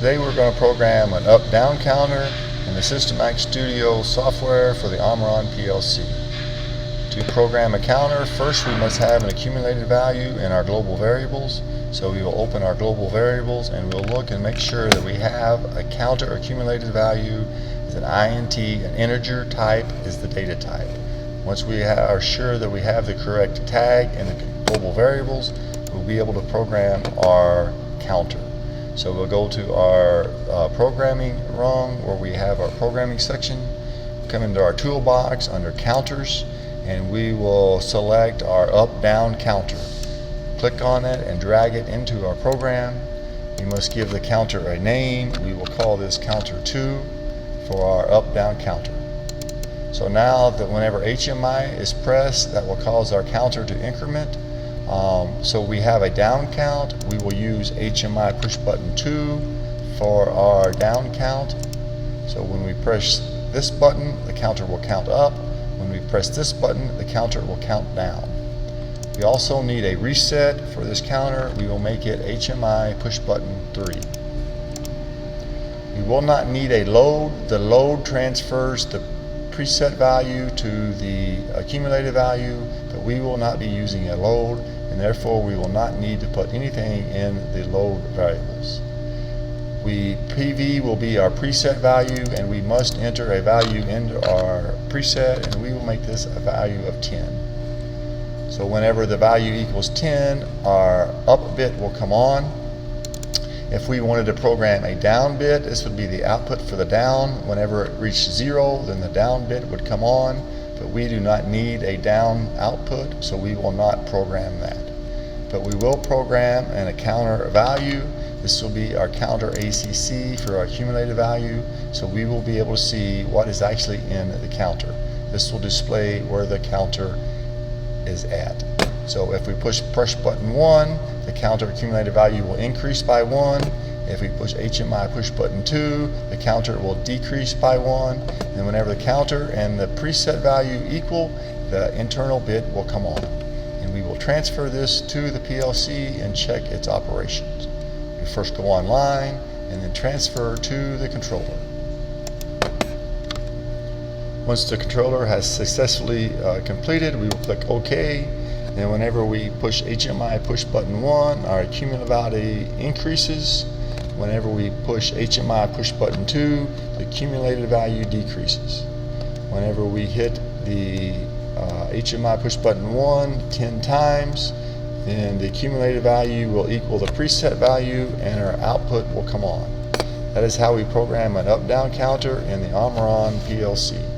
Today we're going to program an up-down counter in the Systematic Studio software for the Omron PLC. To program a counter, first we must have an accumulated value in our global variables. So we will open our global variables and we'll look and make sure that we have a counter accumulated value is an INT, an integer type is the data type. Once we are sure that we have the correct tag in the global variables, we'll be able to program our counter. So we'll go to our programming rung where we have our programming section, come into our toolbox under counters, and we will select our up-down counter. Click on it and drag it into our program. We must give the counter a name. We will call this counter 2 for our up-down counter. So now that whenever HMI is pressed, that will cause our counter to increment. So we have a down count. We will use HMI push button 2 for our down count. So when we press this button, the counter will count up. When we press this button, the counter will count down. We also need a reset for this counter. We will make it HMI push button 3. We will not need a load. The load transfers the preset value to the accumulated value, but we will not be using a load, and therefore we will not need to put anything in the load variables. PV will be our preset value, and we must enter a value into our preset, and we will make this a value of 10. So whenever the value equals 10, our up bit will come on. If we wanted to program a down bit, this would be the output for the down. Whenever it reached 0, then the down bit would come on, but we do not need a down output, so we will not program that. But we will program a counter value. This will be our counter ACC for our accumulated value, so we will be able to see what is actually in the counter. This will display where the counter is at. So if we push button 1, the counter accumulated value will increase by 1. If we push HMI push button 2, the counter will decrease by 1. And whenever the counter and the preset value equal, the internal bit will come on. And we will transfer this to the PLC and check its operations. We first go online and then transfer to the controller. Once the controller has successfully completed, we will click OK. And whenever we push HMI push button 1, our accumulated value increases. Whenever we push HMI push button 2, the accumulated value decreases. Whenever we hit the HMI push button 1 10 times, then the accumulated value will equal the preset value and our output will come on. That is how we program an up-down counter in the Omron PLC.